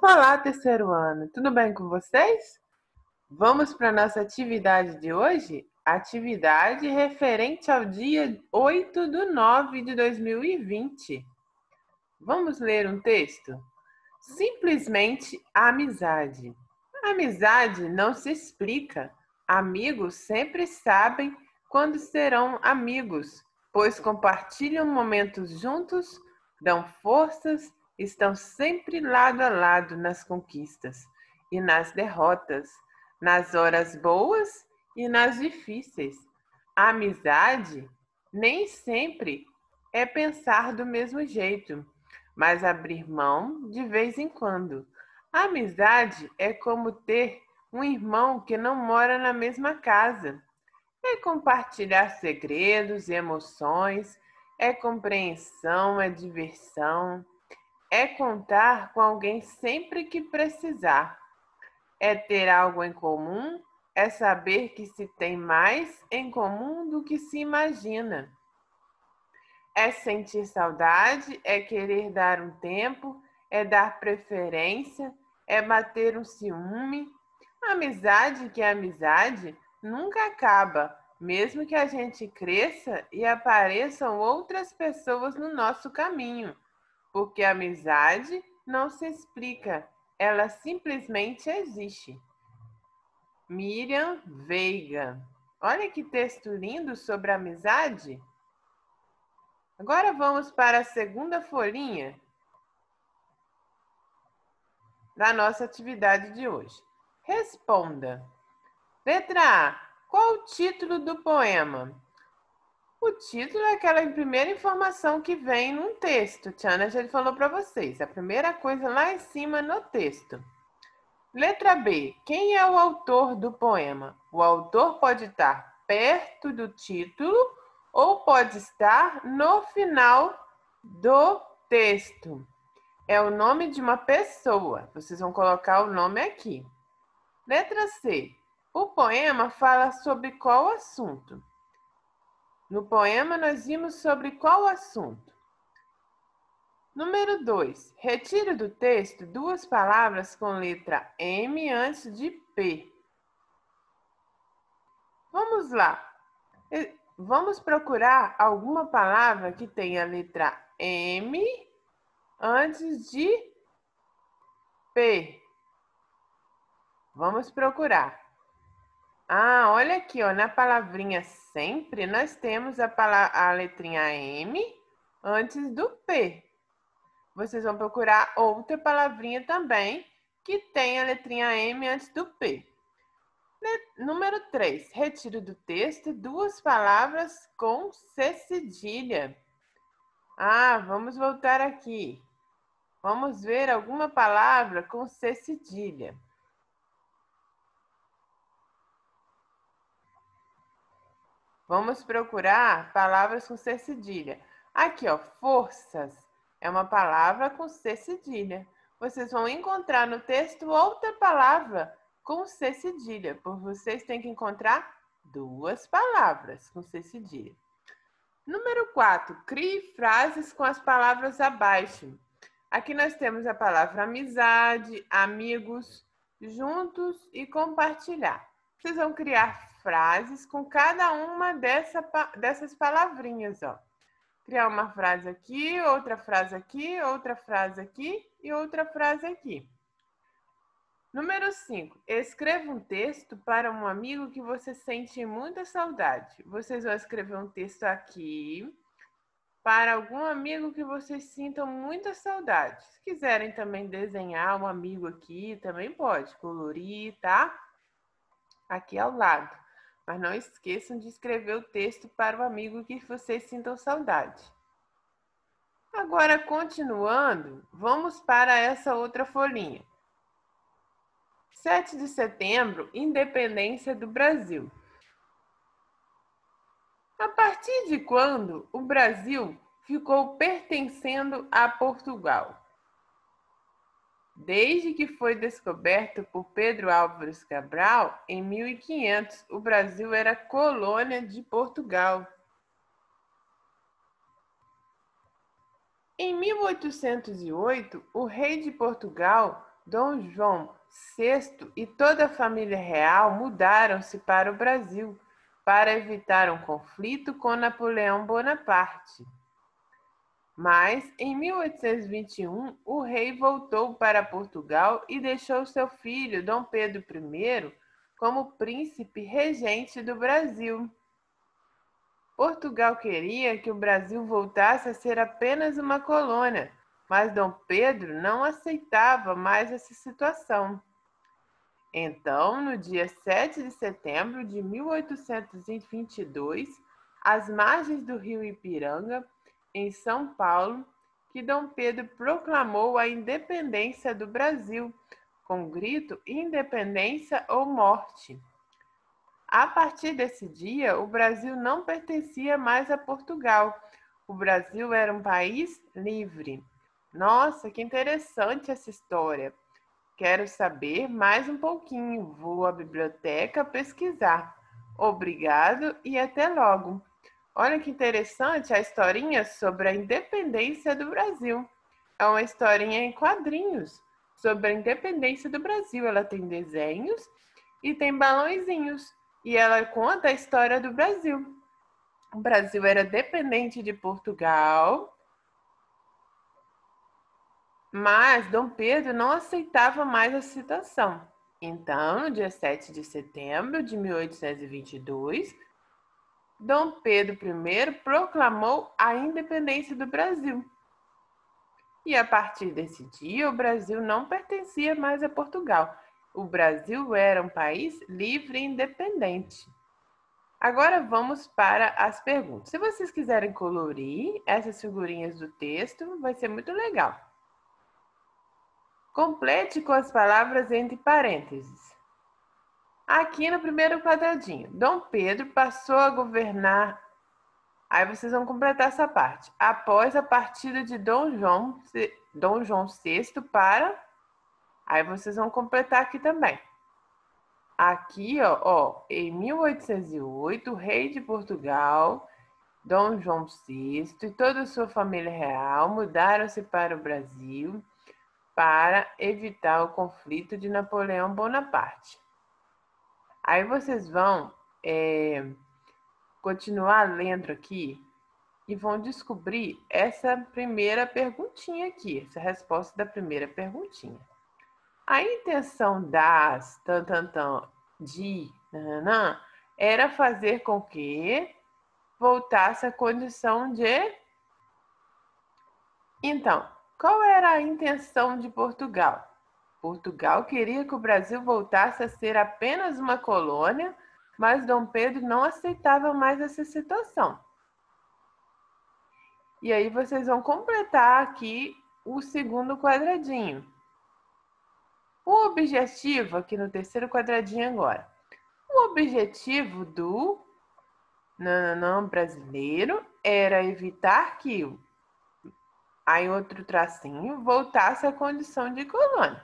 Olá, terceiro ano, tudo bem com vocês? Vamos para a nossa atividade de hoje? Atividade referente ao dia 8/9/2020. Vamos ler um texto? Simplesmente amizade. Amizade não se explica. Amigos sempre sabem quando serão amigos, pois compartilham momentos juntos, dão forças, estão sempre lado a lado nas conquistas e nas derrotas, nas horas boas e nas difíceis. A amizade nem sempre é pensar do mesmo jeito, mas abrir mão de vez em quando. A amizade é como ter um irmão que não mora na mesma casa. É compartilhar segredos e emoções, é compreensão, é diversão, é contar com alguém sempre que precisar, é ter algo em comum, é saber que se tem mais em comum do que se imagina. É sentir saudade, é querer dar um tempo, é dar preferência, é bater um ciúme. A amizade que é amizade nunca acaba, mesmo que a gente cresça e apareçam outras pessoas no nosso caminho, porque a amizade não se explica, ela simplesmente existe. Miriam Veiga. Olha que texto lindo sobre amizade. Agora vamos para a segunda folhinha da nossa atividade de hoje. Responda. Letra A. Qual o título do poema? O título é aquela primeira informação que vem num texto. Tiana já falou para vocês. A primeira coisa lá em cima no texto. Letra B. Quem é o autor do poema? O autor pode estar perto do título ou pode estar no final do texto. É o nome de uma pessoa. Vocês vão colocar o nome aqui. Letra C. O poema fala sobre qual assunto? No poema, nós vimos sobre qual assunto? Número 2. Retire do texto duas palavras com letra M antes de P. Vamos lá. Vamos procurar alguma palavra que tenha a letra M antes de P. Vamos procurar. Ah, olha aqui, ó, na palavrinha sempre nós temos a letrinha M antes do P. Vocês vão procurar outra palavrinha também que tem a letrinha M antes do P. Número 3. Retiro do texto duas palavras com C cedilha. Ah, vamos voltar aqui. Vamos ver alguma palavra com C cedilha. Vamos procurar palavras com C cedilha. Aqui, ó, forças é uma palavra com C cedilha. Vocês vão encontrar no texto outra palavra com C cedilha, porque vocês têm que encontrar duas palavras com C cedilha. Número 4. Crie frases com as palavras abaixo. Aqui nós temos a palavra amizade, amigos, juntos e compartilhar. Vocês vão criar frases com cada uma dessas palavrinhas, ó. Criar uma frase aqui, outra frase aqui, outra frase aqui e outra frase aqui. Número 5. Escreva um texto para um amigo que você sente muita saudade. Vocês vão escrever um texto aqui para algum amigo que vocês sintam muita saudade. Se quiserem também desenhar um amigo aqui, também pode colorir, tá? Aqui ao lado. Mas não esqueçam de escrever o texto para o amigo que vocês sintam saudade. Agora, continuando, vamos para essa outra folhinha. 7 de setembro, independência do Brasil. A partir de quando o Brasil ficou pertencendo a Portugal? Desde que foi descoberto por Pedro Álvares Cabral, em 1500, o Brasil era colônia de Portugal. Em 1808, o rei de Portugal Dom João VI e toda a família real mudaram-se para o Brasil para evitar um conflito com Napoleão Bonaparte. Mas, em 1821, o rei voltou para Portugal e deixou seu filho, Dom Pedro I, como príncipe regente do Brasil. Portugal queria que o Brasil voltasse a ser apenas uma colônia, mas Dom Pedro não aceitava mais essa situação. Então, no dia 7 de setembro de 1822, às margens do rio Ipiranga, em São Paulo, que Dom Pedro proclamou a independência do Brasil, com o grito Independência ou Morte. A partir desse dia, o Brasil não pertencia mais a Portugal. O Brasil era um país livre. Nossa, que interessante essa história! Quero saber mais um pouquinho. Vou à biblioteca pesquisar. Obrigado e até logo. Olha que interessante a historinha sobre a independência do Brasil. É uma historinha em quadrinhos sobre a independência do Brasil. Ela tem desenhos e tem balõezinhos. E ela conta a história do Brasil. O Brasil era dependente de Portugal, mas Dom Pedro não aceitava mais a situação. Então, no dia 7 de setembro de 1822, Dom Pedro I proclamou a independência do Brasil. E a partir desse dia, o Brasil não pertencia mais a Portugal. O Brasil era um país livre e independente. Agora vamos para as perguntas. Se vocês quiserem colorir essas figurinhas do texto, vai ser muito legal. Complete com as palavras entre parênteses. Aqui no primeiro quadradinho, Dom Pedro passou a governar. Aí vocês vão completar essa parte. Após a partida de Dom João VI para... Aí vocês vão completar aqui também. Aqui, em 1808, o rei de Portugal, Dom João VI e toda a sua família real mudaram-se para o Brasil para evitar o conflito de Napoleão Bonaparte. Aí vocês vão continuar lendo aqui e vão descobrir essa primeira perguntinha aqui, essa resposta da primeira perguntinha. A intenção das de nananã, era fazer com que voltasse à condição de... Então, qual era a intenção de Portugal? Portugal queria que o Brasil voltasse a ser apenas uma colônia, mas Dom Pedro não aceitava mais essa situação. E aí vocês vão completar aqui o segundo quadradinho. O objetivo, aqui no terceiro quadradinho agora, o objetivo do brasileiro era evitar que, aí outro tracinho, voltasse à condição de colônia.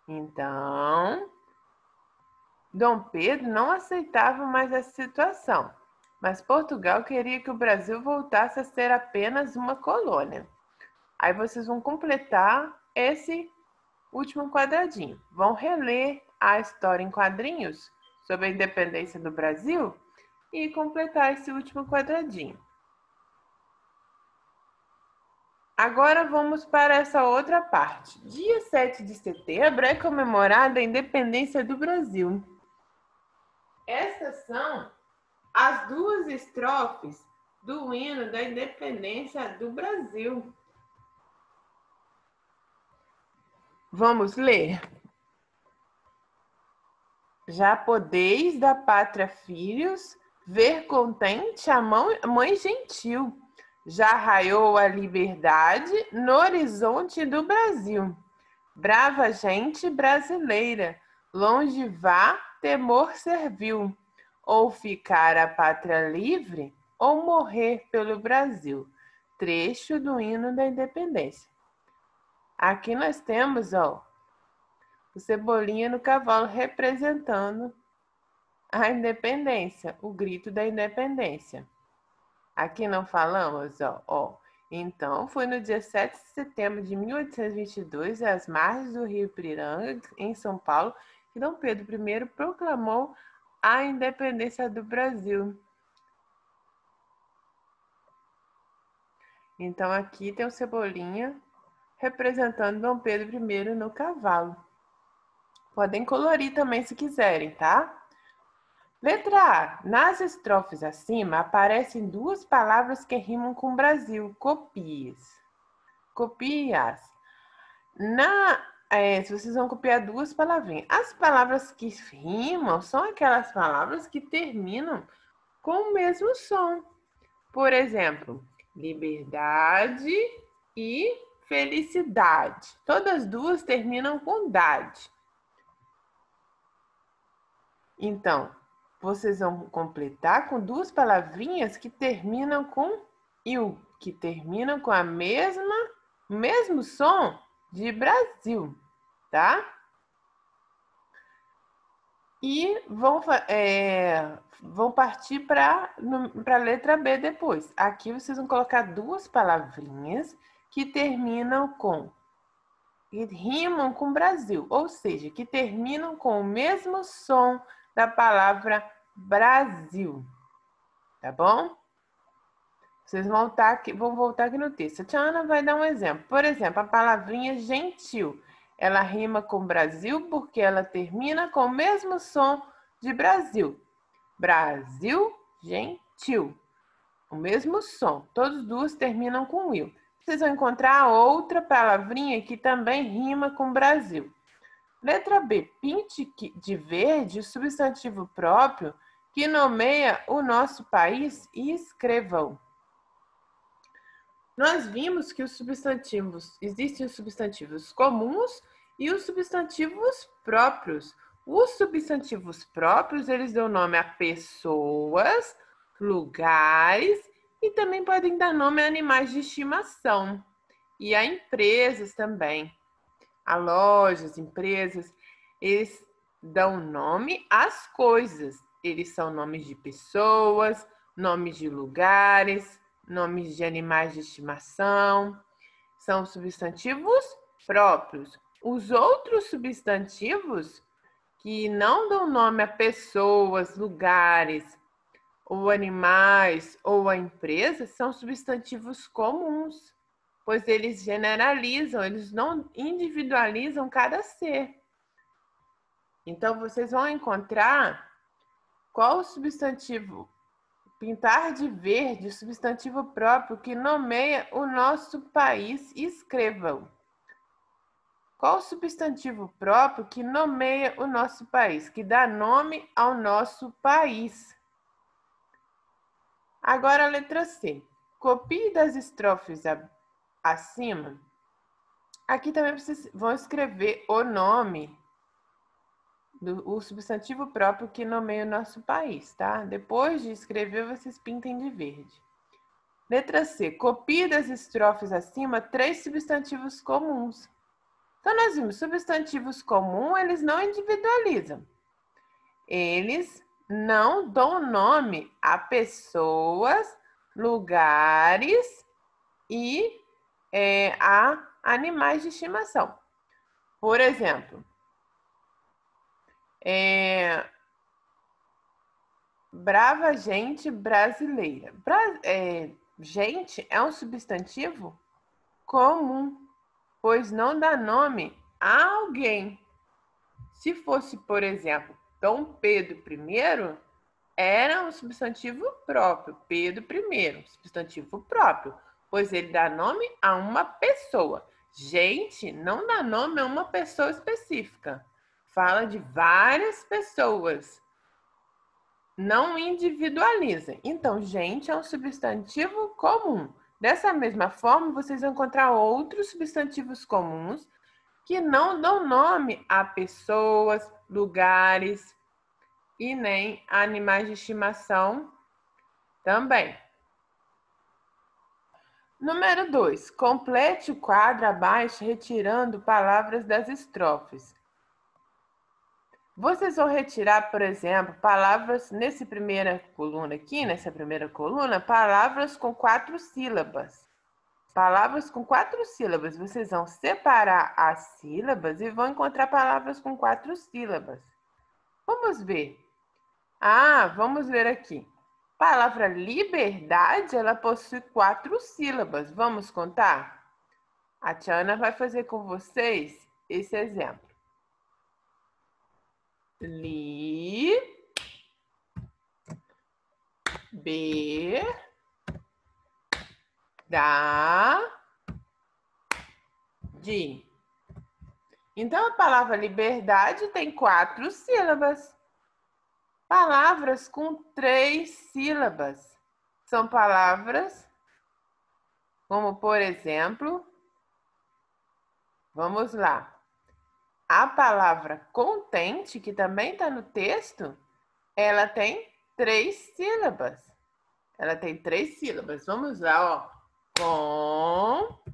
Então, Dom Pedro não aceitava mais essa situação, mas Portugal queria que o Brasil voltasse a ser apenas uma colônia. Aí vocês vão completar esse último quadradinho. Vão reler a história em quadrinhos sobre a independência do Brasil e completar esse último quadradinho. Agora vamos para essa outra parte. Dia 7 de setembro é comemorada a independência do Brasil. Essas são as duas estrofes do hino da independência do Brasil. Vamos ler. Já podeis da pátria filhos, ver contente a mãe gentil. Já raiou a liberdade no horizonte do Brasil. Brava gente brasileira, longe vá, temor servil. Ou ficar a pátria livre, ou morrer pelo Brasil. Trecho do hino da independência. Aqui nós temos, o Cebolinha no cavalo representando a independência, o grito da independência. Aqui não falamos, Então, foi no dia 7 de setembro de 1822, às margens do rio Ipiranga, em São Paulo, que Dom Pedro I proclamou a independência do Brasil. Então, aqui tem o Cebolinha representando Dom Pedro I no cavalo. Podem colorir também se quiserem, tá? Letra A. Nas estrofes acima aparecem duas palavras que rimam com Brasil. Copias. Copias. Se vocês vão copiar duas palavrinhas. As palavras que rimam são aquelas palavras que terminam com o mesmo som. Por exemplo, liberdade e felicidade. Todas duas terminam com dade. Então, vocês vão completar com duas palavrinhas que terminam com il, que terminam com o mesmo som de Brasil, tá? E vão partir para a letra B depois. Aqui vocês vão colocar duas palavrinhas que terminam com, que rimam com Brasil, ou seja, que terminam com o mesmo som da palavra Brasil, tá bom? Vocês vão voltar aqui no texto. A tia Ana vai dar um exemplo. Por exemplo, a palavrinha gentil. Ela rima com Brasil porque ela termina com o mesmo som de Brasil. Brasil, gentil. O mesmo som. Todos duas terminam com il. Vocês vão encontrar outra palavrinha que também rima com Brasil. Letra B. Pinte de verde o substantivo próprio que nomeia o nosso país e escrevam. Nós vimos que existem os substantivos comuns e os substantivos próprios. Os substantivos próprios, eles dão nome a pessoas, lugares e também podem dar nome a animais de estimação. E a empresas também. A lojas, empresas, eles dão nome às coisas. Eles são nomes de pessoas, nomes de lugares, nomes de animais de estimação. São substantivos próprios. Os outros substantivos que não dão nome a pessoas, lugares, ou animais, ou a empresas, são substantivos comuns, pois eles generalizam, eles não individualizam cada ser. Então, vocês vão encontrar qual o substantivo, pintar de verde, o substantivo próprio que nomeia o nosso país, e escrevam. Qual o substantivo próprio que nomeia o nosso país, que dá nome ao nosso país? Agora a letra C. Copie das estrofes acima. Aqui também vocês vão escrever o nome o substantivo próprio que nomeia o nosso país, tá? Depois de escrever, vocês pintem de verde. Letra C. Copie das estrofes acima 3 substantivos comuns. Então, nós vimos, substantivos comuns, eles não individualizam. Eles não dão nome a pessoas, lugares e a animais de estimação. Por exemplo, brava gente brasileira. Gente é um substantivo comum, pois não dá nome a alguém. Se fosse, por exemplo, Dom Pedro I, era um substantivo próprio. Pedro I, substantivo próprio, pois ele dá nome a uma pessoa. Gente não dá nome a uma pessoa específica. Fala de várias pessoas. Não individualiza. Então, gente é um substantivo comum. Dessa mesma forma, vocês vão encontrar outros substantivos comuns que não dão nome a pessoas, lugares e nem a animais de estimação também. Número 2. Complete o quadro abaixo retirando palavras das estrofes. Vocês vão retirar, por exemplo, palavras nessa primeira coluna, palavras com 4 sílabas. Palavras com 4 sílabas. Vocês vão separar as sílabas e vão encontrar palavras com 4 sílabas. Vamos ver. Vamos ver aqui. Palavra liberdade, ela possui 4 sílabas. Vamos contar? A Tiana vai fazer com vocês esse exemplo. Liberdade. Então, a palavra liberdade tem 4 sílabas. Palavras com 3 sílabas são palavras como, por exemplo, vamos lá. A palavra contente, que também está no texto, ela tem 3 sílabas. Ela tem 3 sílabas. Vamos lá, ó. Contente.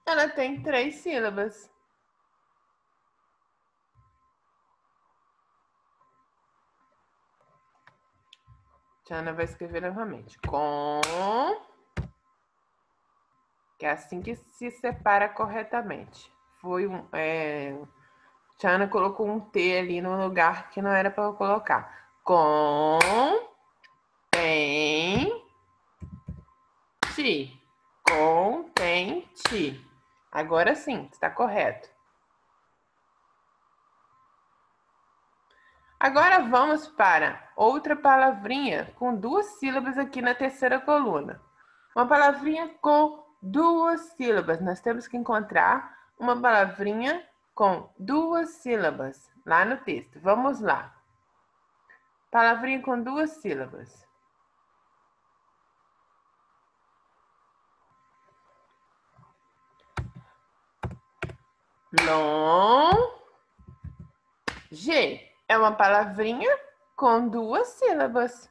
Ela tem 3 sílabas. Tiana vai escrever novamente. Que é assim que se separa corretamente. Tiana colocou um T ali no lugar que não era para eu colocar. Contente. Agora sim, está correto. Agora vamos para outra palavrinha com 2 sílabas aqui na terceira coluna. Uma palavrinha com 2 sílabas. Nós temos que encontrar uma palavrinha com 2 sílabas lá no texto. Vamos lá. Palavrinha com 2 sílabas. Longe é uma palavrinha com 2 sílabas.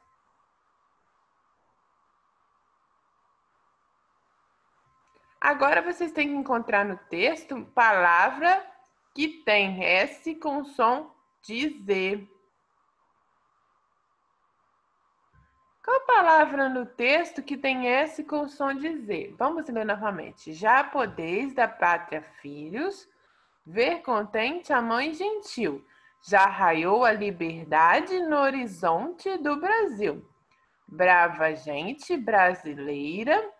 Agora vocês têm que encontrar no texto palavra que tem S com som de Z. Qual palavra no texto que tem S com som de Z? Vamos ler novamente. Já podeis da pátria filhos, ver contente a mãe gentil. Já raiou a liberdade no horizonte do Brasil. Brava gente brasileira.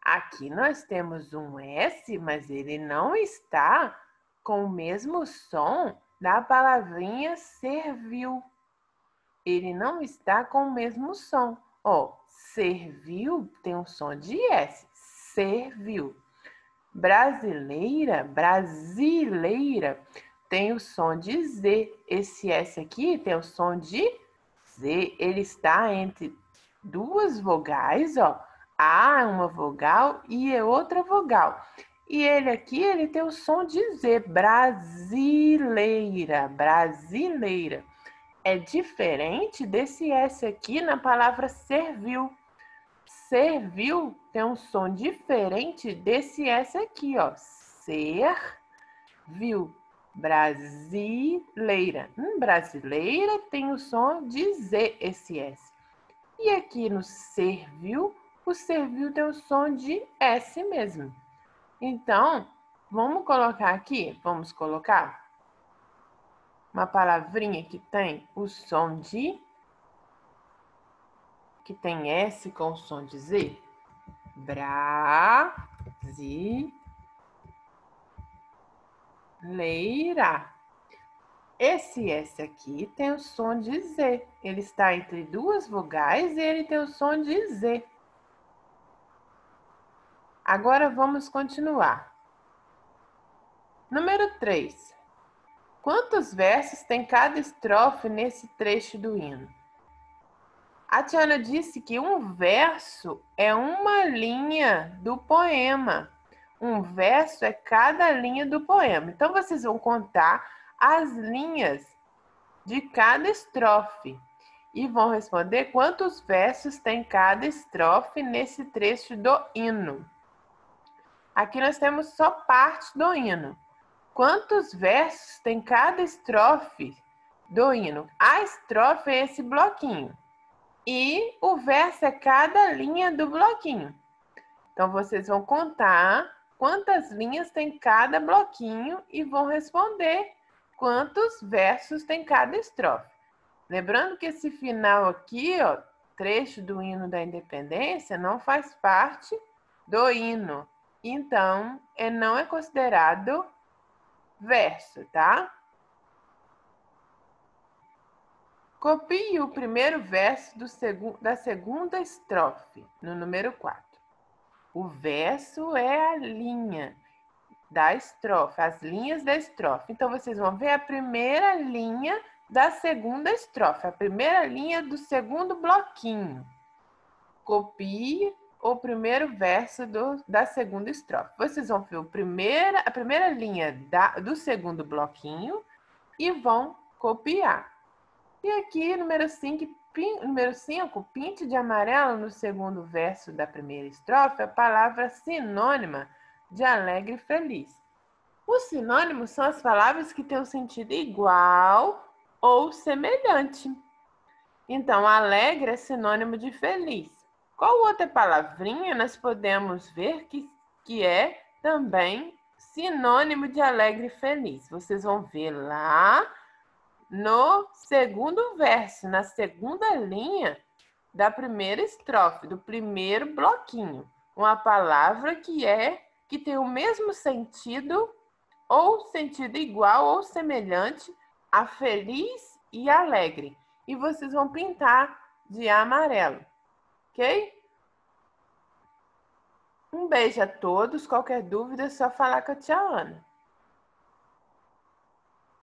Aqui nós temos um S, mas ele não está com o mesmo som da palavrinha servil. Ele não está com o mesmo som. Servil tem um som de S. Servil. Brasileira tem o som de Z. Esse S aqui tem o som de Z. Ele está entre 2 vogais, A é uma vogal e é outra vogal. E ele aqui, ele tem o som de Z. Brasileira. É diferente desse S aqui na palavra servil. Servil tem um som diferente desse S aqui, Servil. Brasileira. Brasileira tem o som de Z, esse S. E aqui no servil, o servil tem o som de S mesmo. Então, vamos colocar aqui, uma palavrinha que tem o som de... que tem S com o som de Z. Brasileira. Esse S aqui tem o som de Z. Ele está entre 2 vogais e ele tem o som de Z. Agora vamos continuar. Número 3. Quantos versos tem cada estrofe nesse trecho do hino? A Tiana disse que um verso é uma linha do poema. Um verso é cada linha do poema. Então, vocês vão contar as linhas de cada estrofe e vão responder quantos versos tem cada estrofe nesse trecho do hino. Aqui nós temos só parte do hino. Quantos versos tem cada estrofe do hino. A estrofe é esse bloquinho. E o verso é cada linha do bloquinho. Então, vocês vão contar quantas linhas tem cada bloquinho e vão responder quantos versos tem cada estrofe. Lembrando que esse final aqui, ó, trecho do hino da independência, não faz parte do hino. Então, não é considerado verso, tá? Copie o primeiro verso da segunda estrofe, no número 4. O verso é a linha da estrofe, as linhas da estrofe. Então, vocês vão ver a primeira linha da segunda estrofe, a primeira linha do segundo bloquinho. Copie o primeiro verso da segunda estrofe. Vocês vão ver a primeira linha do segundo bloquinho e vão copiar. E aqui, número 5, pinte de amarelo no segundo verso da primeira estrofe a palavra sinônima de alegre e feliz. Os sinônimos são as palavras que têm um sentido igual ou semelhante. Então, alegre é sinônimo de feliz. Qual outra palavrinha nós podemos ver que é também sinônimo de alegre e feliz? Vocês vão ver lá no segundo verso, na segunda linha da primeira estrofe, do primeiro bloquinho. Uma palavra que tem o mesmo sentido, ou sentido igual ou semelhante a feliz e alegre. E vocês vão pintar de amarelo, ok? Um beijo a todos. Qualquer dúvida é só falar com a tia Ana.